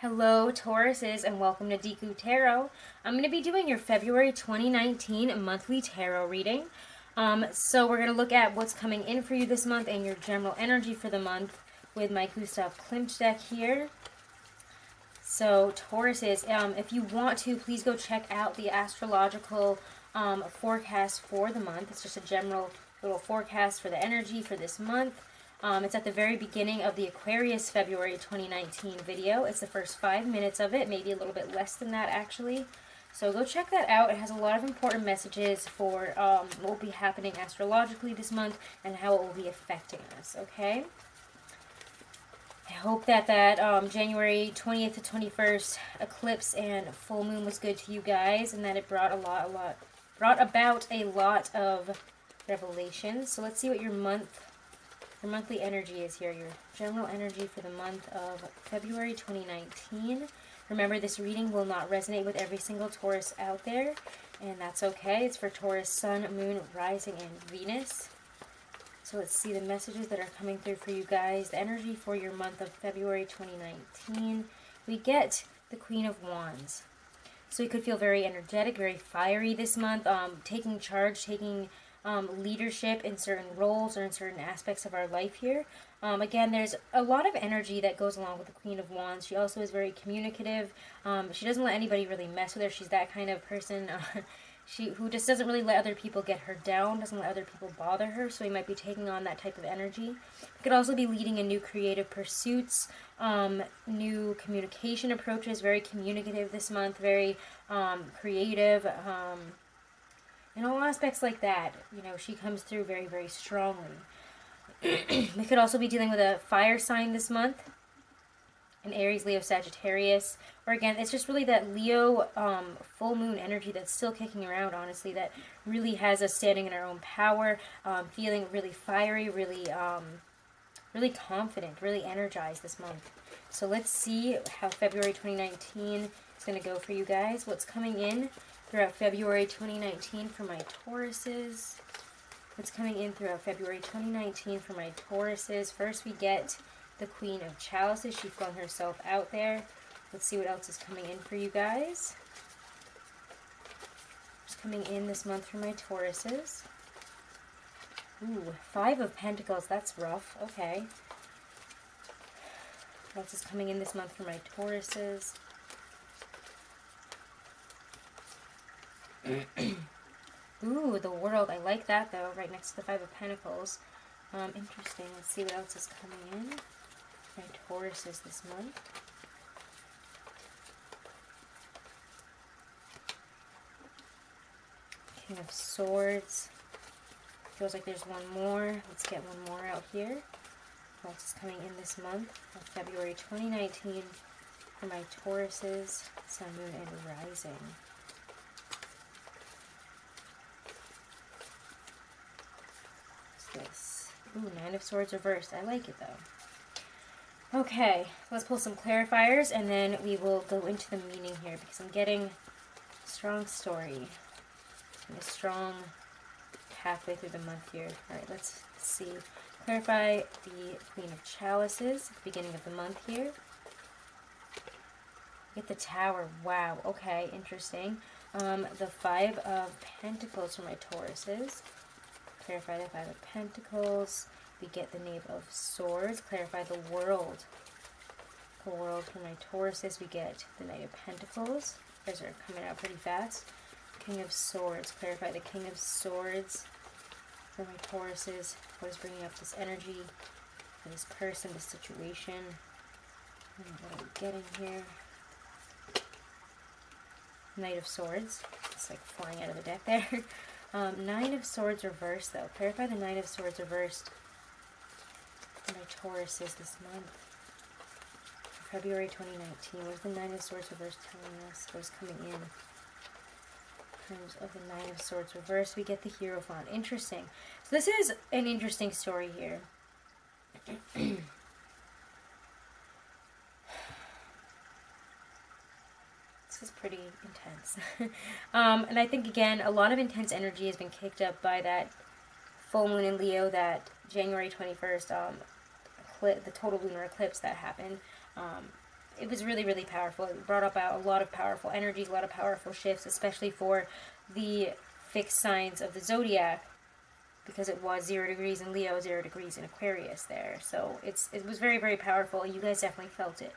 Hello, Tauruses, and welcome to Deku Tarot. I'm going to be doing your February 2019 monthly tarot reading. So we're going to look at what's coming in for you this month and your general energy for the month with my Gustav Klimt deck here. So Tauruses, if you want to, please go check out the astrological forecast for the month. It's just a general little forecast for the energy for this month. It's at the very beginning of the Aquarius February 2019 video. It's the first 5 minutes of it, maybe a little bit less than that actually. So go check that out. It has a lot of important messages for what will be happening astrologically this month and how it will be affecting us, okay? I hope that January 20th to 21st eclipse and full moon was good to you guys and that it brought about a lot of revelations. So let's see what your monthly energy is here, your general energy for the month of February 2019. Remember, this reading will not resonate with every single Taurus out there, and that's okay. It's for Taurus, Sun, Moon, Rising, and Venus. So let's see the messages that are coming through for you guys. The energy for your month of February 2019. We get the Queen of Wands. So you could feel very energetic, very fiery this month, taking charge, taking leadership in certain roles or in certain aspects of our life here. Again, there's a lot of energy that goes along with the Queen of Wands. She also is very communicative. She doesn't let anybody really mess with her. She's that kind of person who just doesn't really let other people get her down, doesn't let other people bother her, so we might be taking on that type of energy. You could also be leading in new creative pursuits, new communication approaches, very communicative this month, very creative, in all aspects like that. You know, she comes through very, very strongly. We could also be dealing with a fire sign this month, an Aries, Leo, Sagittarius, or again, it's just really that Leo full moon energy that's still kicking around, honestly, that really has us standing in our own power, feeling really fiery, really confident, really energized this month. So let's see how February 2019 is going to go for you guys. What's coming in throughout February 2019 for my Tauruses. What's coming in throughout February 2019 for my Tauruses. First we get the Queen of Chalices. She flung herself out there. Let's see what else is coming in for you guys. What's coming in this month for my Tauruses. Ooh, Five of Pentacles. That's rough. Okay. What else is coming in this month for my Tauruses? Ooh, the World. I like that, though, right next to the Five of Pentacles. Interesting. Let's see what else is coming in. My Tauruses this month. King of Swords. Feels like there's one more. Let's get one more out here. What else is coming in this month of February 2019 for my Tauruses, Sun, Moon, and Rising. This. Ooh, Nine of Swords reversed. I like it, though. Okay, let's pull some clarifiers, and then we will go into the meaning here, because I'm getting a strong story and a strong pathway through the month here. Alright, let's see. Clarify the Queen of Chalices at the beginning of the month here. Get the Tower. Wow, okay, interesting. The Five of Pentacles for my Tauruses. Clarify the Five of Pentacles. We get the Knave of Swords. Clarify the World. The World for my Tauruses. We get the Knight of Pentacles. Those are coming out pretty fast. King of Swords. Clarify the King of Swords for my Tauruses. What is bringing up this energy for this person, this situation? What are we getting here? Knight of Swords. It's like flying out of the deck there. Nine of Swords reversed, though. Clarify the Nine of Swords reversed for my Tauruses this month. February 2019. What is the Nine of Swords reversed telling us? What is coming in? In terms of the Nine of Swords reversed, we get the Hierophant. Interesting. So this is an interesting story here. This is pretty intense. And I think, again, a lot of intense energy has been kicked up by that full moon in Leo, that January 21st, the total lunar eclipse that happened. it was really, really powerful. It brought up a lot of powerful energies, a lot of powerful shifts, especially for the fixed signs of the zodiac, because it was 0 degrees in Leo, 0 degrees in Aquarius there. So it was very, very powerful. You guys definitely felt it.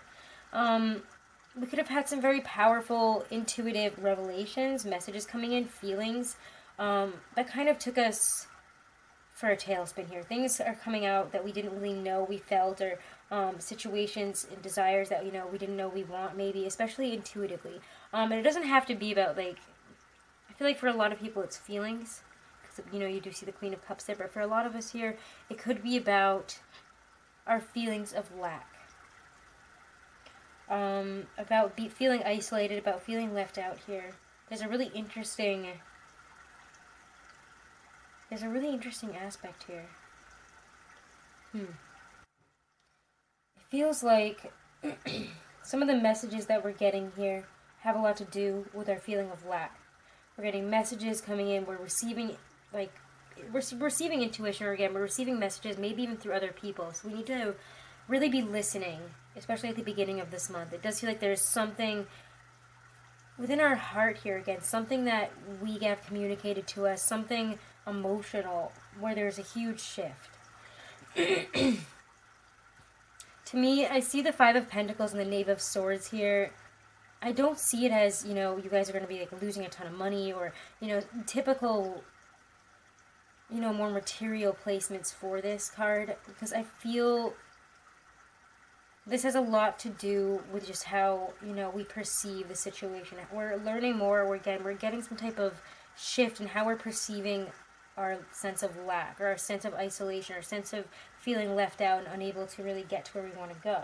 We could have had some very powerful, intuitive revelations, messages coming in, feelings that kind of took us for a tailspin here. Things are coming out that we didn't really know we felt, or situations and desires that, you know, we didn't know we want, maybe, especially intuitively. And it doesn't have to be about, like, I feel like for a lot of people it's feelings, because, you know, you do see the Queen of Cups there, but for a lot of us here, it could be about our feelings of lack. About feeling isolated, about feeling left out here. There's a really interesting aspect here. It feels like some of the messages that we're getting here have a lot to do with our feeling of lack. We're getting messages coming in, we're receiving, like, we're receiving intuition, or again, we're receiving messages, maybe even through other people. So we need to really be listening, especially at the beginning of this month. It does feel like there's something within our heart here, again, something that we have communicated to us, something emotional, where there's a huge shift. To me, I see the Five of Pentacles and the Knave of Swords here. I don't see it as, you know, you guys are going to be, like, losing a ton of money, or, you know, typical, you know, more material placements for this card, because I feel this has a lot to do with just how, you know, we perceive the situation. We're learning more. We're getting some type of shift in how we're perceiving our sense of lack, or our sense of isolation, our sense of feeling left out and unable to really get to where we want to go.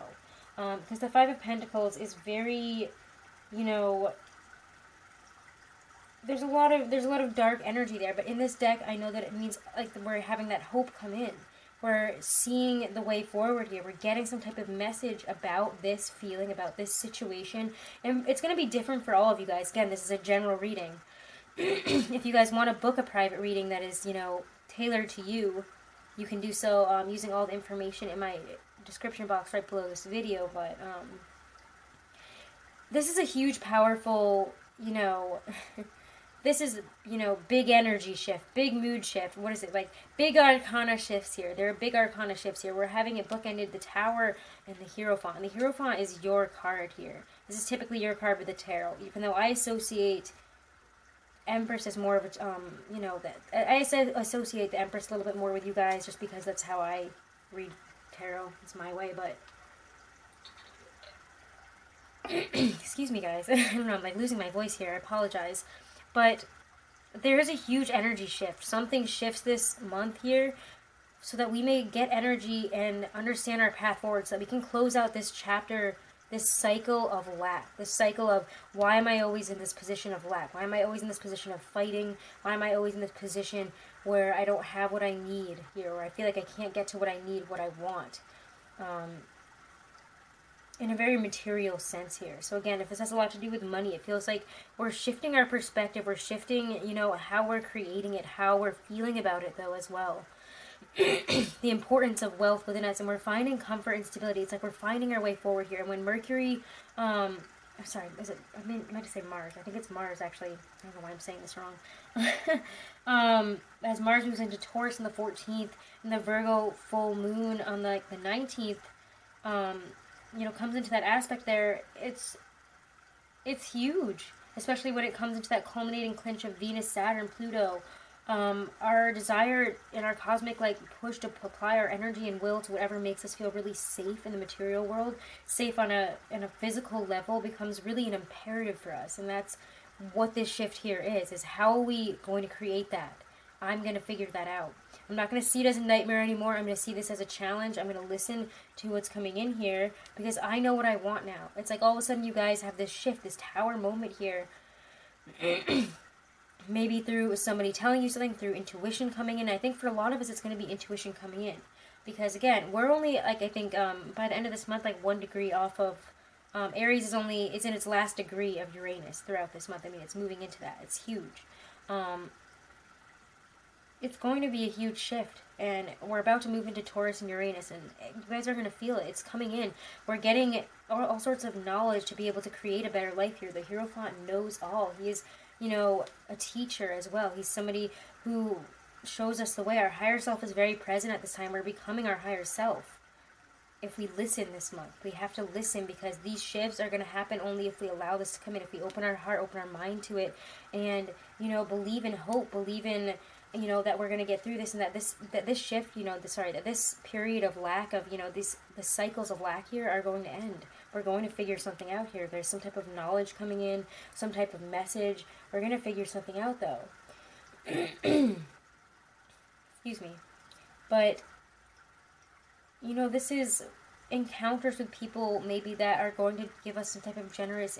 Because the Five of Pentacles is very, you know, there's a lot of dark energy there. But in this deck, I know that it means, like, we're having that hope come in. We're seeing the way forward here. We're getting some type of message about this feeling, about this situation. And it's going to be different for all of you guys. Again, this is a general reading. If you guys want to book a private reading that is, you know, tailored to you, you can do so using all the information in my description box right below this video. But this is a huge, powerful, you know... This is, you know, big energy shift, big mood shift. What is it? Like, big arcana shifts here. There are big arcana shifts here. We're having it bookended, the Tower and the Hierophant. And the Hierophant is your card here. This is typically your card with the tarot. Even though I associate Empress as more of a, you know, that I associate the Empress a little bit more with you guys, just because that's how I read tarot. It's my way, but... Excuse me, guys. I don't know, I'm, like, losing my voice here. I apologize. But there is a huge energy shift. Something shifts this month here so that we may get energy and understand our path forward, so that we can close out this chapter, this cycle of lack, this cycle of, why am I always in this position of lack? Why am I always in this position of fighting? Why am I always in this position where I don't have what I need here, or I feel like I can't get to what I need, what I want? In a very material sense here. So again, if this has a lot to do with money, it feels like we're shifting our perspective, we're shifting, you know, how we're creating it, how we're feeling about it, though, as well. The importance of wealth within us, and we're finding comfort and stability. It's like we're finding our way forward here. And when Mercury, I'm sorry, is it, I meant to say Mars. I think it's Mars, actually. I don't know why I'm saying this wrong. As Mars moves into Taurus on the 14th, and the Virgo full moon on the 19th, you know, comes into that aspect there, it's huge, especially when it comes into that culminating clinch of Venus, Saturn, Pluto. Our desire and our cosmic, like, push to apply our energy and will to whatever makes us feel really safe in the material world, safe on a physical level, becomes really an imperative for us. And that's what this shift here is how are we going to create that? I'm going to figure that out. I'm not going to see it as a nightmare anymore. I'm going to see this as a challenge. I'm going to listen to what's coming in here, because I know what I want now. It's like all of a sudden you guys have this shift, this Tower moment here. Maybe through somebody telling you something, through intuition coming in. I think for a lot of us it's going to be intuition coming in. Because again, we're only, like, I think by the end of this month, like 1 degree off of Aries it's in its last degree of Uranus throughout this month. I mean, it's moving into that. It's huge. It's going to be a huge shift, and we're about to move into Taurus and Uranus, and you guys are going to feel it. It's coming in. We're getting all sorts of knowledge to be able to create a better life here. The Hierophant knows all. He is, you know, a teacher as well. He's somebody who shows us the way. Our higher self is very present at this time. We're becoming our higher self. If we listen this month, we have to listen, because these shifts are going to happen only if we allow this to come in, if we open our heart, open our mind to it, and, you know, believe in hope, believe in, you know, that we're going to get through this, and that this shift, you know, that this period of lack of, you know, the cycles of lack here are going to end. We're going to figure something out here. There's some type of knowledge coming in, some type of message. We're going to figure something out, though. Excuse me. But, you know, this is encounters with people maybe that are going to give us some type of generous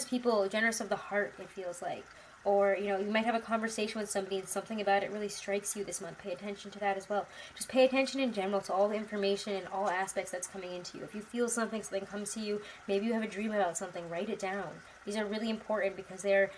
people, generous of the heart, it feels like. Or, you know, you might have a conversation with somebody and something about it really strikes you this month. Pay attention to that as well. Just pay attention in general to all the information and all aspects that's coming into you. If you feel something comes to you, maybe you have a dream about something, write it down. These are really important because they're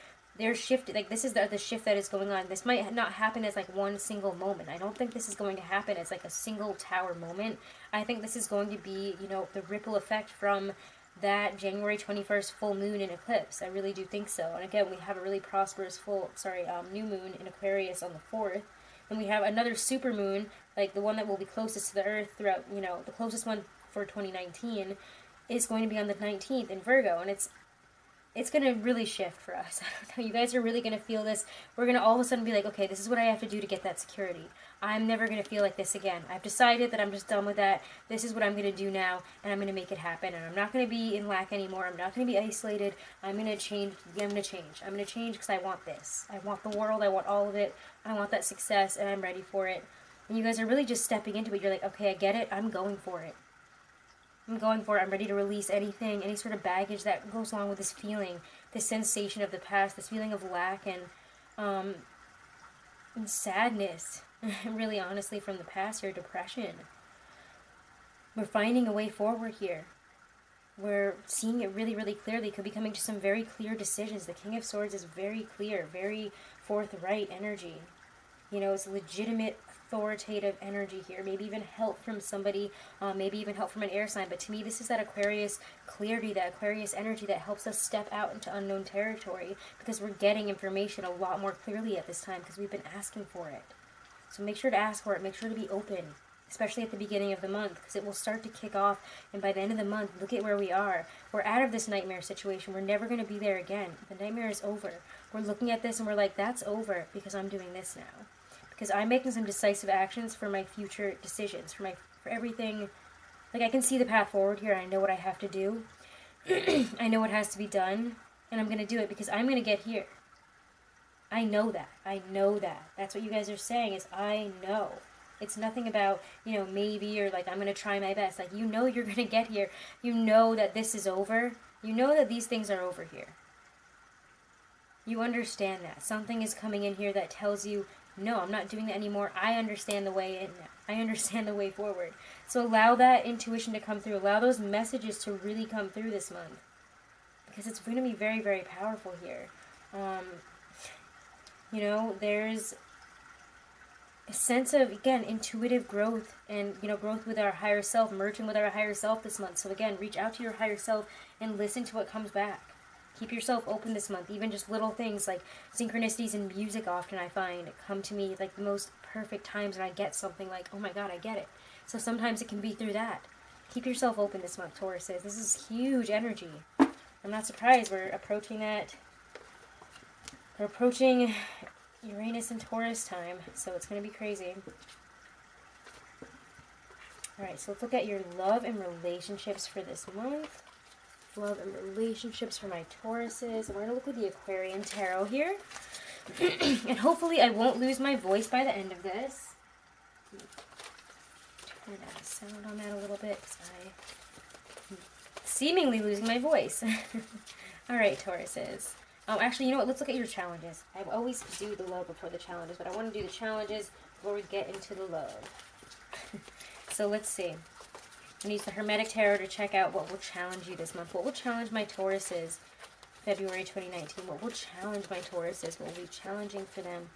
shifted. Like, this is the shift that is going on. This might not happen as like one single moment. I don't think this is going to happen as like a single tower moment. I think this is going to be, you know, the ripple effect from that January 21st full moon in eclipse. I really do think so. And again, we have a really prosperous new moon in Aquarius on the 4th. And we have another super moon, like the one that will be closest to the earth throughout, you know, the closest one for 2019 is going to be on the 19th in Virgo. And it's going to really shift for us. I don't know. You guys are really going to feel this. We're going to all of a sudden be like, okay, this is what I have to do to get that security. I'm never going to feel like this again. I've decided that I'm just done with that. This is what I'm going to do now, and I'm going to make it happen. And I'm not going to be in lack anymore. I'm not going to be isolated. I'm going to change. I'm going to change. I'm going to change because I want this. I want the world. I want all of it. I want that success, and I'm ready for it. And you guys are really just stepping into it. You're like, okay, I get it. I'm going for it. I'm going for it. I'm ready to release anything, any sort of baggage that goes along with this feeling, this sensation of the past, this feeling of lack and sadness, really honestly, from the past, or depression. We're finding a way forward here. We're seeing it really, really clearly. Could be coming to some very clear decisions. The King of Swords is very clear, very forthright energy. You know, it's legitimate, authoritative energy here. Maybe even help from somebody, maybe even help from an air sign. But to me, this is that Aquarius clarity, that Aquarius energy that helps us step out into unknown territory, because we're getting information a lot more clearly at this time because we've been asking for it. So make sure to ask for it. Make sure to be open, especially at the beginning of the month, because it will start to kick off. And by the end of the month, look at where we are. We're out of this nightmare situation. We're never going to be there again. The nightmare is over. We're looking at this and we're like, that's over because I'm doing this now. Because I'm making some decisive actions for my future decisions, for everything. Like, I can see the path forward here, and I know what I have to do. I know what has to be done, and I'm going to do it because I'm going to get here. I know that. I know that. That's what you guys are saying, is I know. It's nothing about, you know, maybe, or like, I'm going to try my best. Like, you know you're going to get here. You know that this is over. You know that these things are over here. You understand that. Something is coming in here that tells you, no, I'm not doing that anymore. I understand the way in. I understand the way forward. So allow that intuition to come through. Allow those messages to really come through this month, because it's going to be very, very powerful here. You know, there's a sense of, again, intuitive growth and, you know, growth with our higher self, merging with our higher self this month. So again, reach out to your higher self and listen to what comes back. Keep yourself open this month. Even just little things like synchronicities in music often I find come to me like the most perfect times, and I get something like, oh my god, I get it. So sometimes it can be through that. Keep yourself open this month, Tauruses. This is huge energy. I'm not surprised. We're approaching that. We're approaching Uranus and Taurus time, so it's going to be crazy. Alright, so let's look at your love and relationships for this month. Love and relationships for my Tauruses. And we're going to look with the Aquarian Tarot here. And hopefully I won't lose my voice by the end of this. Turn down the sound on that a little bit, because I'm seemingly losing my voice. Alright, Tauruses. Actually, you know what? Let's look at your challenges. I always do the love before the challenges, but I want to do the challenges before we get into the love. So let's see. I'm going to use the Hermetic Tarot to check out what will challenge you this month. What will challenge my Tauruses February 2019? What will challenge my Tauruses? What will be challenging for them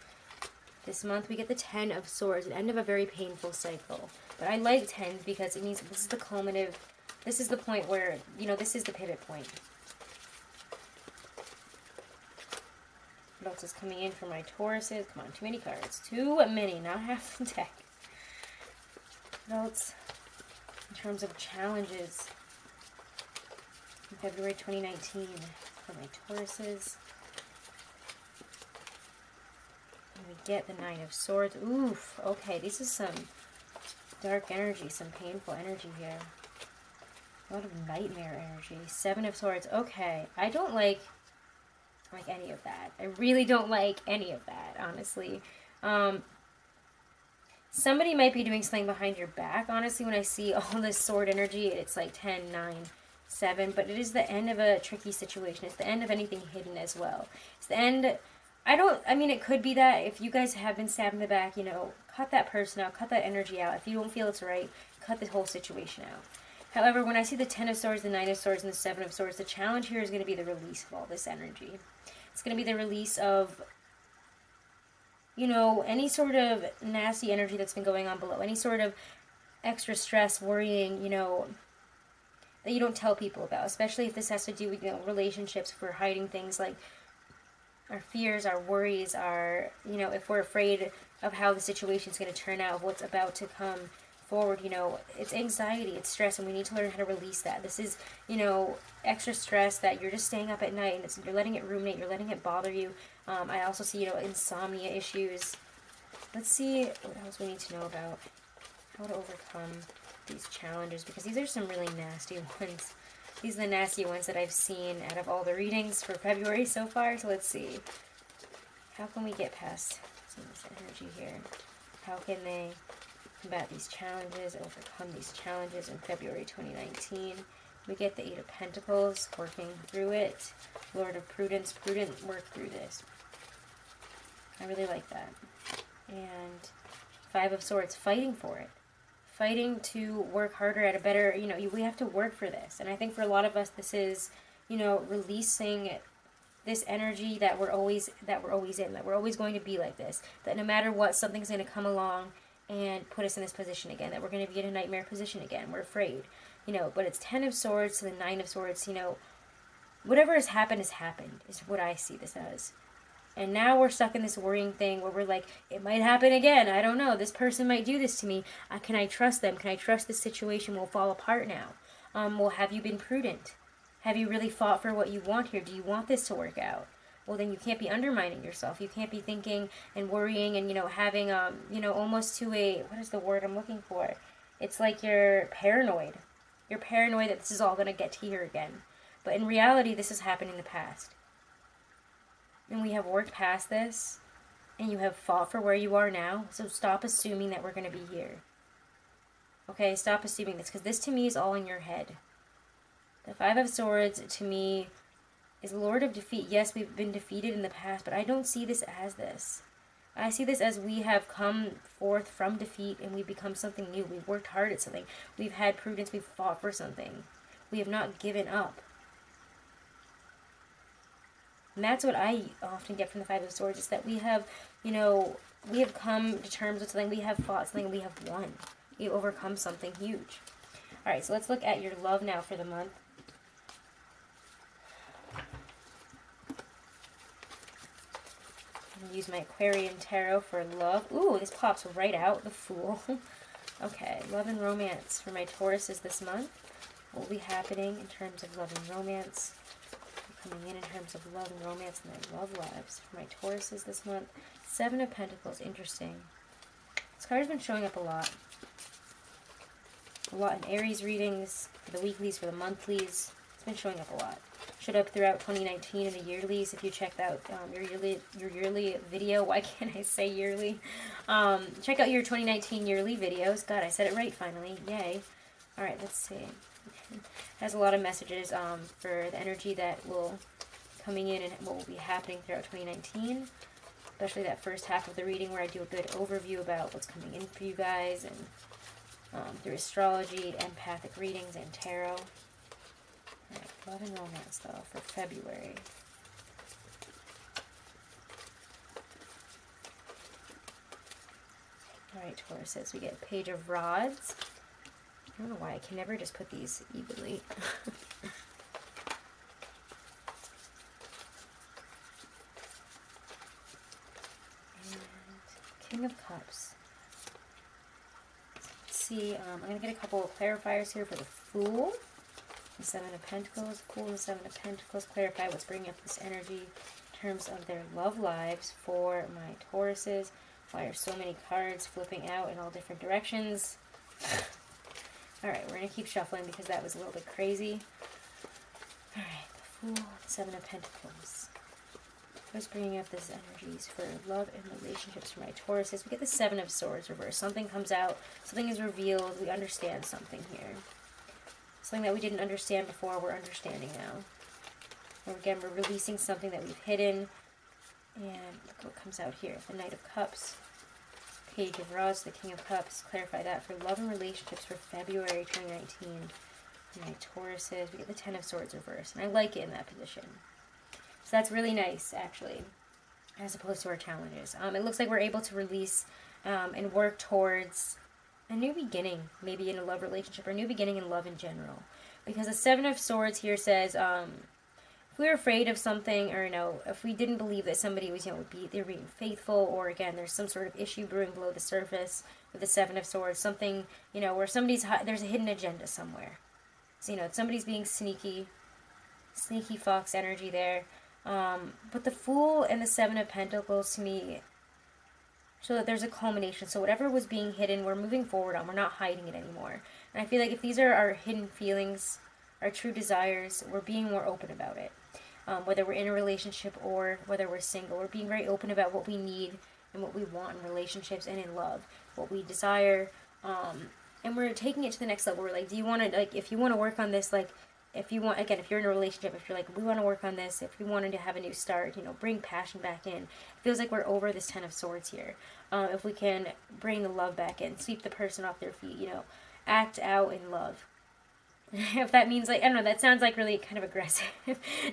this month? We get the Ten of Swords, the end of a very painful cycle. But I like tens because it means this is the culminative This is the point where, you know, this is the pivot point. What else is coming in for my Tauruses? Come on, too many cards. Too many, not half the deck. What else in terms of challenges in February 2019 for my Tauruses? And we get the Nine of Swords. Oof, okay, this is some dark energy, some painful energy here. A lot of nightmare energy. Seven of Swords. Okay, I don't like any of that. I really don't like any of that, honestly. Somebody might be doing something behind your back, honestly, when I see all this sword energy. It's like 10, 9, 7, but it is the end of a tricky situation. It's the end of anything hidden as well. It's the end. I mean, it could be that if you guys have been stabbed in the back, you know, cut that person out, cut that energy out. If you don't feel it's right, cut the whole situation out. However, when I see the 10 of Swords, the 9 of Swords, and the 7 of Swords, the challenge here is going to be the release of all this energy. It's going to be the release of, you know, any sort of nasty energy that's been going on below. Any sort of extra stress, worrying, you know, that you don't tell people about. Especially if this has to do with, you know, relationships. If we're hiding things like our fears, our worries, our, you know, if we're afraid of how the situation's going to turn out, of what's about to come forward, you know, it's anxiety, it's stress, and we need to learn how to release that. This is, you know, extra stress that you're just staying up at night and you're letting it ruminate, you're letting it bother you. I also see, you know, insomnia issues. Let's see what else we need to know about how to overcome these challenges, because these are some really nasty ones. These are the nasty ones that I've seen out of all the readings for February so far. So let's see. How can we get past some of this energy here? How can they combat these challenges, overcome these challenges in February 2019? We get the Eight of Pentacles, working through it. Lord of Prudence, prudent work through this. I really like that. And Five of Swords, fighting for it. Fighting to work harder at a better, you know, we have to work for this. And I think for a lot of us, this is, you know, releasing this energy that we're always in, that we're always going to be like this. That no matter what, something's going to come along and put us in this position again, that we're going to be in a nightmare position again. We're afraid, you know, but it's 10 of Swords to the 9 of Swords, you know, whatever has happened, is what I see this as. And now we're stuck in this worrying thing where we're like, it might happen again. I don't know. This person might do this to me. Can I trust them? Can I trust this situation will fall apart now? Well, have you been prudent? Have you really fought for what you want here? Do you want this to work out? Well, then you can't be undermining yourself. You can't be thinking and worrying and, you know, having, you know, almost to a, what is the word I'm looking for? It's like you're paranoid. You're paranoid that this is all going to get to here again. But in reality, this has happened in the past. And we have worked past this, and you have fought for where you are now, so stop assuming that we're going to be here. Okay, stop assuming this, because this to me is all in your head. The Five of Swords to me is Lord of Defeat. Yes, we've been defeated in the past, but I don't see this as this. I see this as we have come forth from defeat, and we've become something new. We've worked hard at something. We've had prudence. We've fought for something. We have not given up. And that's what I often get from the Five of Swords, is that we have, you know, we have come to terms with something, we have fought something, we have won. We have overcome something huge. Alright, so let's look at your love now for the month. I'm going to use my Aquarian Tarot for love. Ooh, this pops right out, the Fool. Okay, love and romance for my Tauruses this month. What will be happening in terms of love and romance? Coming in terms of love and romance and their love lives for my Tauruses this month. Seven of Pentacles, interesting. This card has been showing up a lot. A lot in Aries readings, for the weeklies, for the monthlies. It's been showing up a lot. Showed up throughout 2019 in the yearlies. If you checked out your yearly video, why can't I say yearly? Check out your 2019 yearly videos. God, I said it right finally. Yay. Alright, let's see. Has a lot of messages for the energy that will coming in and what will be happening throughout 2019, especially that first half of the reading where I do a good overview about what's coming in for you guys, and through astrology, empathic readings, and tarot. Alright, love and romance though for February. Alright, Tauruses, we get Page of Rods. don't know why I can never just put these evenly. And King of Cups. Let's see, I'm going to get a couple of clarifiers here for the Fool. The Seven of Pentacles, Fool and the Seven of Pentacles. Clarify what's bringing up this energy in terms of their love lives for my Tauruses. Why are so many cards flipping out in all different directions? Alright, we're going to keep shuffling because that was a little bit crazy. Alright, the Fool, Seven of Pentacles. What's bringing up this energies for love and relationships for my Tauruses? We get the Seven of Swords reversed. Something comes out, something is revealed, we understand something here. Something that we didn't understand before, we're understanding now. Or again, we're releasing something that we've hidden. And look what comes out here. The Knight of Cups. Page of Rods, the King of Cups. Clarify that for love and relationships for February 2019. My Tauruses. We get the Ten of Swords reversed. And I like it in that position. So that's really nice, actually. As opposed to our challenges. It looks like we're able to release and work towards a new beginning, maybe in a love relationship, or a new beginning in love in general. Because the Seven of Swords here says, if we were afraid of something, or, if we didn't believe that somebody was, they're being faithful, or again, there's some sort of issue brewing below the surface with the Seven of Swords, something, where there's a hidden agenda somewhere. So, somebody's being sneaky fox energy there. But the Fool and the Seven of Pentacles, to me, so that there's a culmination. So whatever was being hidden, we're moving forward on. We're not hiding it anymore. And I feel like if these are our hidden feelings, our true desires, we're being more open about it. Whether we're in a relationship or whether we're single, we're being very open about what we need and what we want in relationships and in love, what we desire. And we're taking it to the next level. We're like, do you want to, if you want to work on this, if you want, again, if you're in a relationship, if you're like, we want to work on this, if we wanted to have a new start, bring passion back in. It feels like we're over this Ten of Swords here. If we can bring the love back in, sweep the person off their feet, act out in love. If that means, I don't know, that sounds like really kind of aggressive.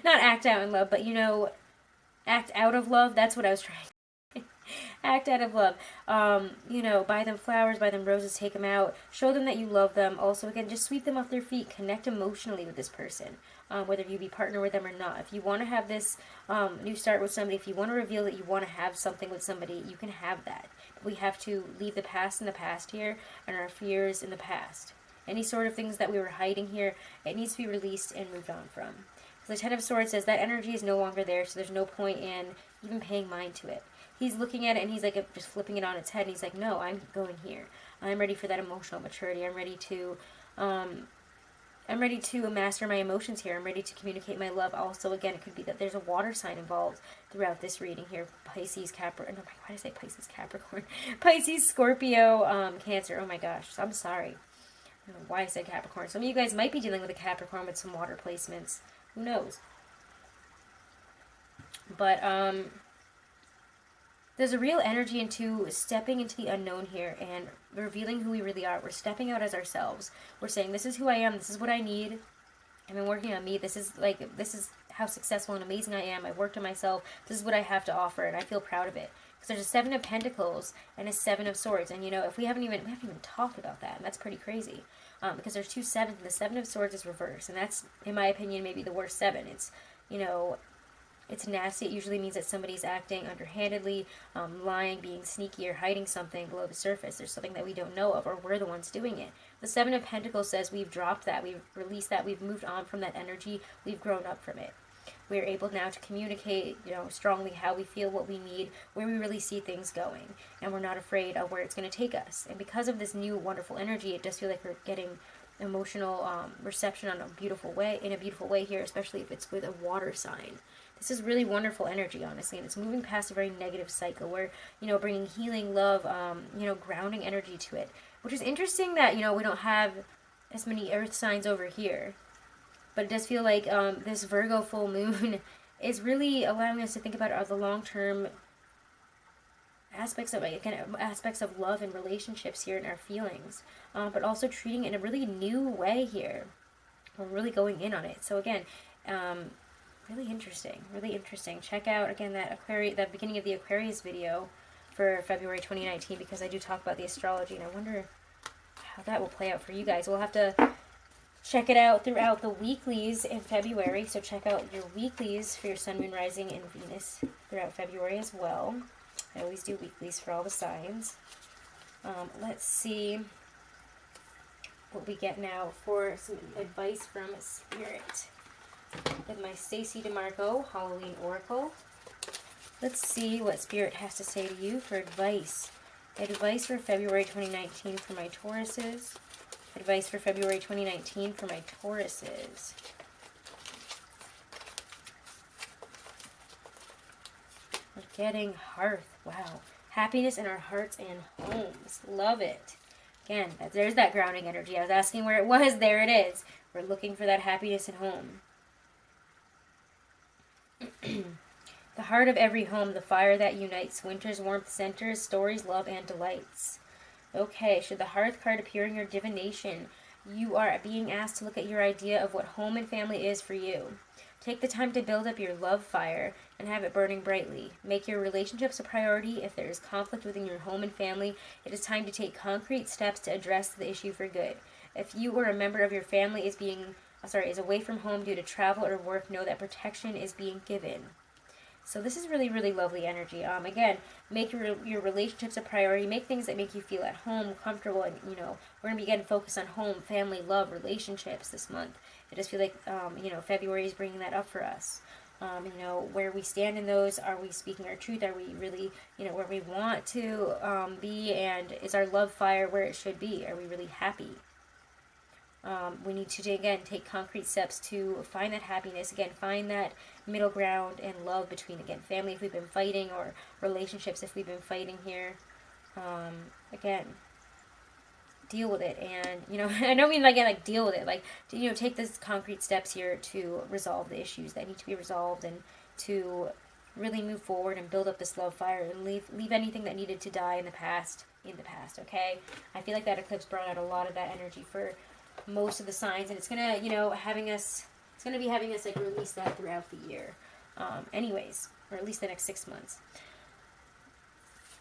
Not act out in love, but, act out of love. That's what I was trying. Act out of love. Buy them flowers, buy them roses, take them out. Show them that you love them. Also, again, just sweep them off their feet. Connect emotionally with this person. Whether you be partner with them or not. If you want to have this new start with somebody, if you want to reveal that you want to have something with somebody, you can have that. But we have to leave the past in the past here and our fears in the past. Any sort of things that we were hiding here, it needs to be released and moved on from. So the Ten of Swords says that energy is no longer there, so there's no point in even paying mind to it. He's looking at it and he's like just flipping it on its head and he's like, no, I'm going here. I'm ready for that emotional maturity. I'm ready to master my emotions here. I'm ready to communicate my love. Also, again, it could be that there's a water sign involved throughout this reading here. Pisces, Capricorn. No, why did I say Pisces, Capricorn? Pisces, Scorpio, Cancer. Oh my gosh, I'm sorry. I don't know why I said Capricorn. Some of you guys might be dealing with a Capricorn with some water placements. Who knows? But, there's a real energy into stepping into the unknown here and revealing who we really are. We're stepping out as ourselves. We're saying, this is who I am. This is what I need. I've been working on me. This is how successful and amazing I am. I've worked on myself. This is what I have to offer, and I feel proud of it. Because there's a Seven of Pentacles and a Seven of Swords. And, if we haven't even talked about that. And that's pretty crazy. Because there's two sevens, and the Seven of Swords is reversed. And that's, in my opinion, maybe the worst seven. It's, it's nasty. It usually means that somebody's acting underhandedly, lying, being sneaky, or hiding something below the surface. There's something that we don't know of, or we're the ones doing it. The Seven of Pentacles says we've dropped that, we've released that, we've moved on from that energy, we've grown up from it. We're able now to communicate, strongly how we feel, what we need, where we really see things going, and we're not afraid of where it's going to take us. And because of this new wonderful energy, it does feel like we're getting emotional reception in a beautiful way here, especially if it's with a water sign. This is really wonderful energy, honestly, and it's moving past a very negative cycle where, bringing healing, love, grounding energy to it. Which is interesting that, we don't have as many earth signs over here. But it does feel like this Virgo full moon is really allowing us to think about the long-term aspects of love and relationships here in our feelings. But also treating it in a really new way here. We're really going in on it. So again, really interesting. Check out, again, that beginning of the Aquarius video for February 2019, because I do talk about the astrology, and I wonder how that will play out for you guys. We'll have to check it out throughout the weeklies in February. So check out your weeklies for your Sun, Moon, Rising, and Venus throughout February as well. I always do weeklies for all the signs. Let's see what we get now for some advice from Spirit with my Stacey DeMarco Halloween Oracle. Let's see what Spirit has to say to you for advice. Advice for February 2019 for my Tauruses. Advice for February 2019 for my Tauruses. We're getting hearth. Wow. Happiness in our hearts and homes. Love it. Again, there's that grounding energy. I was asking where it was. There it is. We're looking for that happiness in home. The heart of every home, the fire that unites. Winter's warmth centers, stories, love, and delights. Okay, should the hearth card appear in your divination, you are being asked to look at your idea of what home and family is for you. Take the time to build up your love fire and have it burning brightly. Make your relationships a priority. If there is conflict within your home and family, it is time to take concrete steps to address the issue for good. If you or a member of your family is away from home due to travel or work, know that protection is being given. So this is really, really lovely energy. Again, make your relationships a priority. Make things that make you feel at home, comfortable, and, we're going to be getting focused on home, family, love, relationships this month. I just feel like, February is bringing that up for us. Where we stand in those, are we speaking our truth? Are we really, where we want to be? And is our love fire where it should be? Are we really happy? We need to, again, take concrete steps to find that happiness. Again, find that middle ground and love between, again, family if we've been fighting, or relationships if we've been fighting here. Again, deal with it. And, I don't mean, like deal with it. Like, take those concrete steps here to resolve the issues that need to be resolved, and to really move forward and build up this love fire, and leave anything that needed to die in the past, okay? I feel like that eclipse brought out a lot of that energy for most of the signs, and it's gonna be having us like release that throughout the year, anyways, or at least the next 6 months.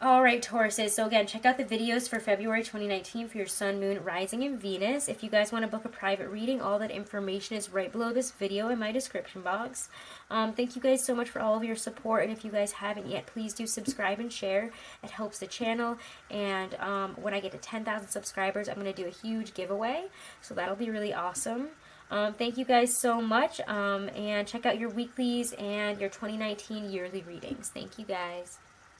All right, Tauruses. So again, check out the videos for February 2019 for your Sun, Moon, Rising, and Venus. If you guys want to book a private reading, all that information is right below this video in my description box. Thank you guys so much for all of your support, and if you guys haven't yet, please do subscribe and share. It helps the channel, and when I get to 10,000 subscribers, I'm going to do a huge giveaway, so that'll be really awesome. Thank you guys so much, and check out your weeklies and your 2019 yearly readings. Thank you guys.